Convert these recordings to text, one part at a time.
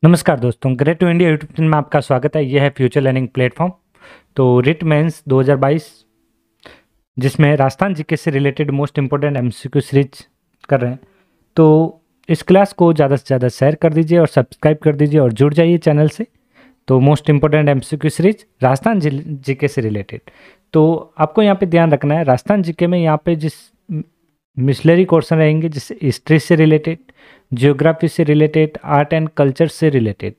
नमस्कार दोस्तों, great to India YouTube channel में आपका स्वागत है। यह है फ्यूचर लर्निंग प्लेटफॉर्म। तो रिट मेंस 2022 जिसमें राजस्थान जीके से related most important MCQ series कर रहे हैं। तो इस क्लास को ज़्यादा से ज़्यादा शेयर कर दीजिए और सब्सक्राइब कर दीजिए और जुड़ जाइए चैनल से। तो most important MCQ series Rajasthan GK से रिलेटेड। तो आपको यहाँ पे ध्यान रखना है, राजस्थान जीके में यहाँ पे जिस मिशनरी क्वेश्चन रहेंगे, जैसे हिस्ट्री से रिलेटेड, जियोग्राफी से रिलेटेड, आर्ट एंड कल्चर से रिलेटेड।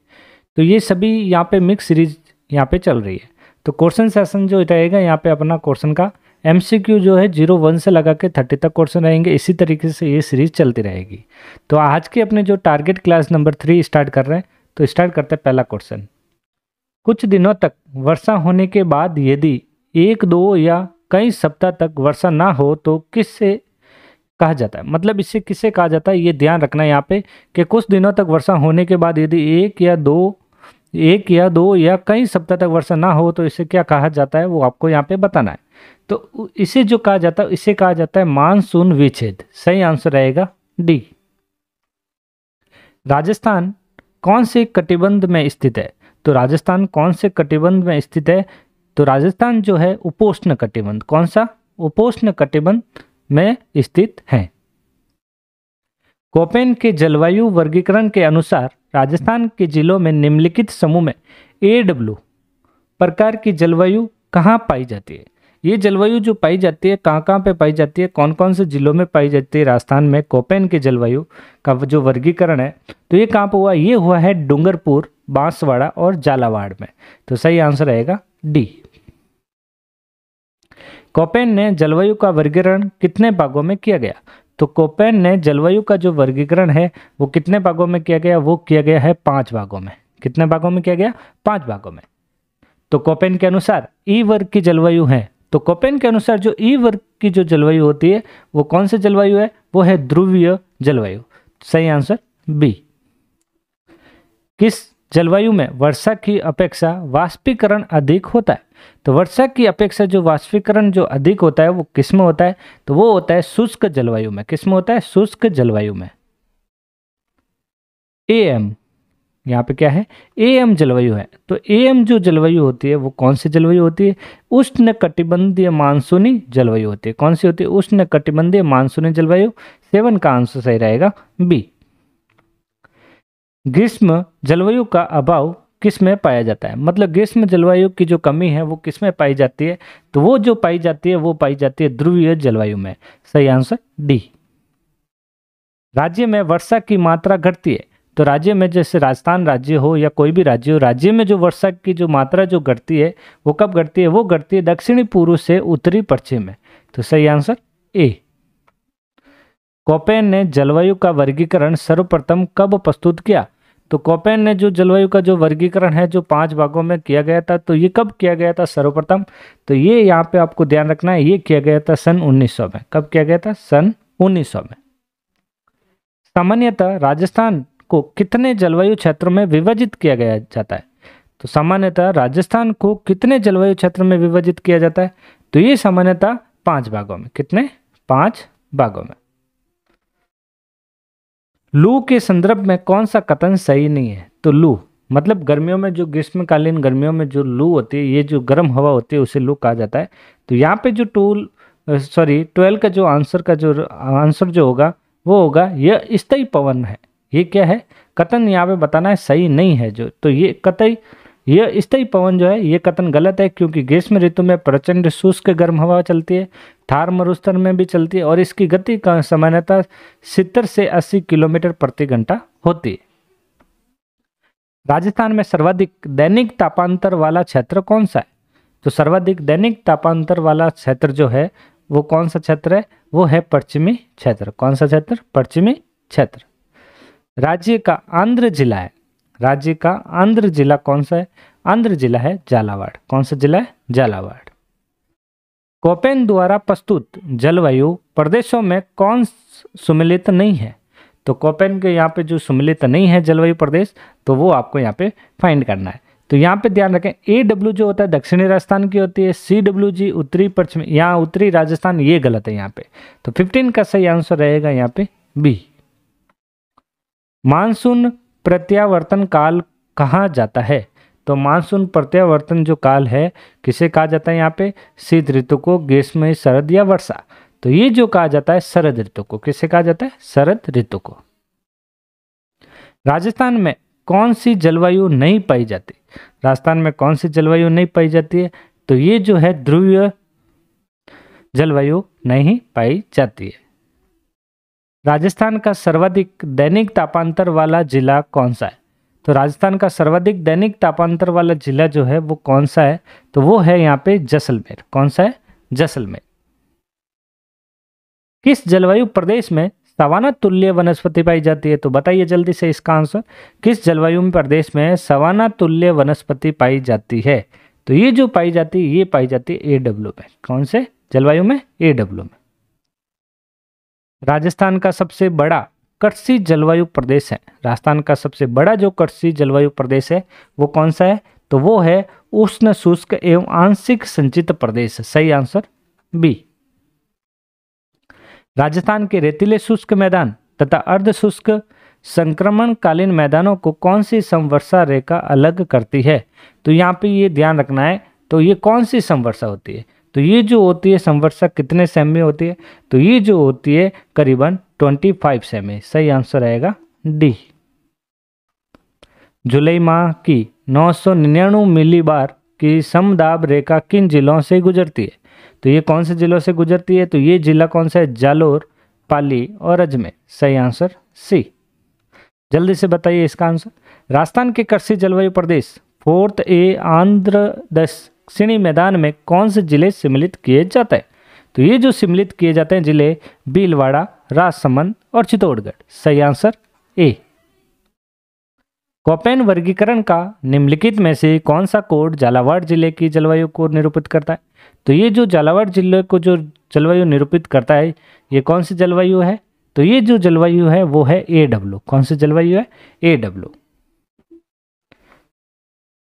तो ये सभी यहाँ पे मिक्स सीरीज यहाँ पे चल रही है। तो क्वेश्चन सेशन जो रहेगा यहाँ पे अपना क्वेश्चन का एमसीक्यू जो है 01 से लगा के 30 तक क्वेश्चन रहेंगे। इसी तरीके से ये सीरीज चलती रहेगी। तो आज के अपने जो टारगेट क्लास नंबर 3 स्टार्ट कर रहे हैं, तो स्टार्ट करते हैं पहला क्वेश्चन। कुछ दिनों तक वर्षा होने के बाद यदि 1-2 या कई सप्ताह तक वर्षा ना हो तो किससे कहा जाता है, मतलब इससे किसे कहा जाता है, ये ध्यान रखना है यहाँ पे कि कुछ दिनों तक वर्षा होने के बाद यदि एक या दो या कई सप्ताह तक वर्षा ना हो तो इसे क्या कहा जाता है, वो आपको यहाँ पे बताना है। तो इसे जो कहा जाता है, इसे कहा जाता है मानसून विच्छेद। सही आंसर रहेगा डी। राजस्थान कौन से कटिबंध में स्थित है? तो राजस्थान कौन से कटिबंध में स्थित है? तो राजस्थान जो है उपोष्ण कटिबंध। कौन सा? उपोष्ण कटिबंध में स्थित है। कोपेन के जलवायु वर्गीकरण के अनुसार राजस्थान के जिलों में निम्नलिखित समूह में AW प्रकार की जलवायु कहाँ पाई जाती है? ये जलवायु जो पाई जाती है कहाँ कहाँ पे पाई जाती है, कौन कौन से जिलों में पाई जाती है राजस्थान में? कोपेन के जलवायु का जो वर्गीकरण है, तो ये कहाँ पर हुआ? ये हुआ है डूंगरपुर, बांसवाड़ा और झालावाड़ में। तो सही आंसर रहेगा डी। कोपेन ने जलवायु का वर्गीकरण कितने भागों में किया गया? तो कोपेन ने जलवायु का जो वर्गीकरण है वो कितने भागों में किया गया? वो किया गया है 5 भागों में। कितने भागों में किया गया? 5 भागों में। तो कोपेन के अनुसार ई वर्ग की जलवायु है, तो कोपेन के अनुसार जो ई वर्ग की जो जलवायु होती है वो कौन सी जलवायु है? वो है ध्रुवीय जलवायु। सही आंसर बी। किस जलवायु में वर्षा की अपेक्षा वाष्पीकरण अधिक होता है? तो वर्षा की अपेक्षा जो वाष्पीकरण जो अधिक होता है वो किस में होता है? तो वो होता है शुष्क जलवायु में। किस में होता है? शुष्क जलवायु में। AM यहाँ पे क्या है? AM जलवायु है। तो AM जो जलवायु होती है वो कौन सी जलवायु होती है? उष्ण कटिबंधीय मानसूनी जलवायु होती है। कौन सी होती है? उष्ण कटिबंधीय मानसूनी जलवायु। 7 का आंसर सही रहेगा बी। ग्रीष्म जलवायु का अभाव किस में पाया जाता है? मतलब ग्रीष्म जलवायु की जो कमी है वो किस में पाई जाती है? तो वो जो पाई जाती है वो पाई जाती है ध्रुवीय जलवायु में। सही आंसर डी। राज्य में वर्षा की मात्रा घटती है, तो राज्य में जैसे राजस्थान राज्य हो या कोई भी राज्य हो, राज्य में जो वर्षा की जो मात्रा जो घटती है वो कब घटती है? वो घटती है दक्षिणी पूर्व से उत्तरी पश्चिम में। तो सही आंसर ए। कोपेन ने जलवायु का वर्गीकरण सर्वप्रथम कब प्रस्तुत किया? तो कोपेन ने जो जलवायु का जो वर्गीकरण है जो 5 भागों में किया गया था, तो ये कब किया गया था सर्वप्रथम? तो ये यहाँ पे आपको ध्यान रखना है, ये किया गया था सन 1900 में। कब किया गया था? सन 1900 में। सामान्यतः राजस्थान को कितने जलवायु क्षेत्रों में विभाजित किया गया जाता है? तो सामान्यतः राजस्थान को कितने जलवायु क्षेत्र में विभाजित किया जाता है? तो ये सामान्यतः 5 भागों में। कितने? 5 भागों में। लू के संदर्भ में कौन सा कथन सही नहीं है? तो लू मतलब गर्मियों में जो ग्रीष्मकालीन गर्मियों में जो लू होती है, ये जो गर्म हवा होती है उसे लू कहा जाता है। तो यहाँ पे जो 12 का जो आंसर जो होगा वो होगा यह स्थायी पवन है। ये क्या है? कथन यहाँ पे बताना है सही नहीं है जो, तो ये कतई यह स्थायी पवन जो है ये कथन गलत है, क्योंकि ग्रीष्म ऋतु में प्रचंड शुष्क गर्म हवा चलती है, थार मरुस्थल में भी चलती है और इसकी गति का सामान्यतः 70 से 80 किलोमीटर प्रति घंटा होती है। राजस्थान में सर्वाधिक दैनिक तापांतर वाला क्षेत्र कौन सा है? तो सर्वाधिक दैनिक तापांतर वाला क्षेत्र जो है वो कौन सा क्षेत्र है? वो है पश्चिमी क्षेत्र। कौन सा क्षेत्र? पश्चिमी क्षेत्र। राज्य का आंध्र जिला है, राज्य का आंध्र जिला कौन सा है? आंध्र जिला है झालावाड़। कौन सा जिला है? झालावाड़। कोपेन द्वारा प्रस्तुत जलवायु प्रदेशों में कौन सम्मिलित नहीं है? तो कोपेन के यहाँ पे जो सम्मिलित नहीं है जलवायु प्रदेश, तो वो आपको यहाँ पे फाइंड करना है। तो यहाँ पे ध्यान रखें, AW जो होता है दक्षिणी राजस्थान की होती है, CWG उत्तरी पश्चिमी, यहाँ उत्तरी राजस्थान, ये गलत है यहाँ पे। तो 15 का सही आंसर रहेगा यहाँ पे बी। मानसून प्रत्यावर्तन काल कहा जाता है? तो मानसून प्रत्यावर्तन जो काल है किसे कहा जाता है यहाँ पे? शीत ऋतु को, ग्रीष्म, शरद या वर्षा। तो ये जो कहा जाता है शरद ऋतु को। किसे कहा जाता है? शरद ऋतु को। राजस्थान में कौन सी जलवायु नहीं पाई जाती? राजस्थान में कौन सी जलवायु नहीं पाई जाती है? तो ये जो है ध्रुवीय जलवायु नहीं पाई जाती है। राजस्थान का सर्वाधिक दैनिक तापांतर वाला जिला कौन सा है? तो राजस्थान का सर्वाधिक दैनिक तापांतर वाला जिला जो है वो कौन सा है? तो वो है यहाँ पे जैसलमेर। कौन सा है? जैसलमेर। किस जलवायु प्रदेश में सवाना तुल्य वनस्पति पाई जाती है? तो बताइए जल्दी से इसका आंसर। किस जलवायु में प्रदेश में सवाना तुल्य वनस्पति पाई जाती है? तो ये जो पाई जाती है ये पाई जाती है AW में। कौन से जलवायु में? AW में। राजस्थान का सबसे बड़ा कृषि जलवायु प्रदेश है। राजस्थान का सबसे बड़ा जो कृषि जलवायु प्रदेश है वो कौन सा है? तो वो है उष्ण शुष्क एवं आंशिक संचित प्रदेश। सही आंसर बी। राजस्थान के रेतीले शुष्क मैदान तथा अर्ध शुष्क संक्रमणकालीन मैदानों को कौन सी समवर्षा रेखा अलग करती है? तो यहाँ पे ये ध्यान रखना है। तो ये कौन सी समवर्षा होती है? तो ये जो होती है समवर्षा कितने सेमी में होती है? तो ये जो होती है करीबन 25 सेमी। सही आंसर रहेगा डी। जुलाई माह की 999 मिलीबार की समदाब रेखा किन जिलों से गुजरती है? तो ये कौन से जिलों से गुजरती है? तो ये जिला कौन सा है? जालोर, पाली और अजमेर। सही आंसर सी। जल्दी से बताइए इसका आंसर। राजस्थान के कृषि जलवायु प्रदेश 4th A आंध्र दक्षिणी मैदान में कौन से जिले सम्मिलित किए जाते हैं? तो ये जो सम्मिलित किए जाते हैं जिले भीलवाड़ा, राजसमंद और चित्तौड़गढ़। सही आंसर ए। कोपेन वर्गीकरण का निम्नलिखित में से कौन सा कोड झालावाड़ जिले की जलवायु को निरूपित करता है? तो ये जो झालावाड़ जिले को जो जलवायु निरूपित करता है ये कौन सी जलवायु है? तो ये जो जलवायु है वो है AW। कौन सी जलवायु है? AW।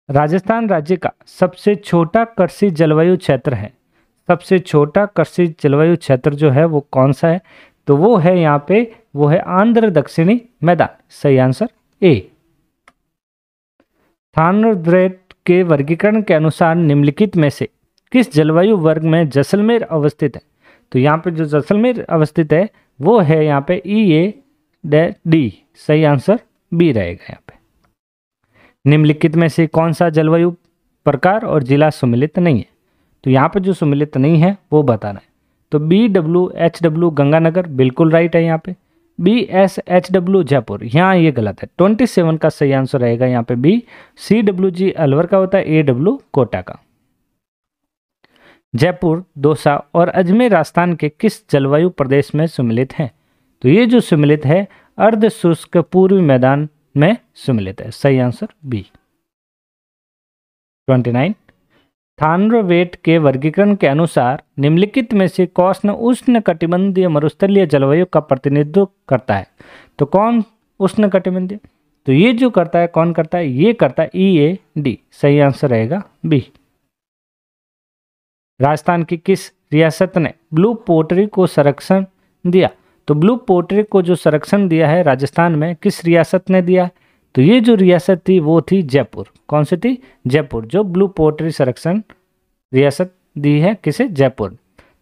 राजस्थान राज्य का सबसे छोटा कृषि जलवायु क्षेत्र है। सबसे छोटा कृषि जलवायु क्षेत्र जो है वो कौन सा है? तो वो है यहाँ पे वो है आंध्र दक्षिणी मैदान। सही आंसर ए। थानरब्रेट के वर्गीकरण के अनुसार निम्नलिखित में से किस जलवायु वर्ग में जैसलमेर अवस्थित है? तो यहाँ पे जो जैसलमेर अवस्थित है वो है यहाँ पे EAD। सही आंसर बी रहेगा यहाँ पे। निम्नलिखित में से कौन सा जलवायु प्रकार और जिला सम्मिलित नहीं है? तो यहाँ पे जो सम्मिलित नहीं है वो बताना है। तो BWHW गंगानगर बिल्कुल राइट है यहाँ पे। BSHW जयपुर, यहाँ ये गलत है। 27 का सही आंसर रहेगा यहाँ पे बी। CWG अलवर का होता है, AW कोटा का। जयपुर, दौसा और अजमेर राजस्थान के किस जलवायु प्रदेश में सम्मिलित हैं? तो ये जो सम्मिलित है अर्ध शुष्क पूर्वी मैदान में सम्मिलित है। सही आंसर बी। 29 थानरवेट के वर्गीकरण के अनुसार निम्नलिखित में से कौन उष्ण कटिबंधीय मरुस्थलीय जलवायु का प्रतिनिधित्व करता है? तो कौन उष्ण कटिबंधीय? तो ये जो करता है कौन करता है? ये करता है EAD। सही आंसर रहेगा बी। राजस्थान की किस रियासत ने ब्लू पोर्ट्री को संरक्षण दिया? तो ब्लू पोर्ट्री को जो संरक्षण दिया है राजस्थान में किस रियासत ने दिया? तो ये जो रियासत थी वो थी जयपुर। कौन सी थी? जयपुर। जो ब्लू पोर्ट्री संरक्षण रियासत दी है किसे? जयपुर।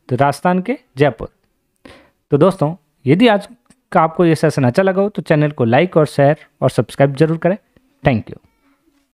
तो राजस्थान के जयपुर। तो दोस्तों यदि आज का आपको ये सेशन अच्छा लगा हो तो चैनल को लाइक और शेयर और सब्सक्राइब जरूर करें। Thank you.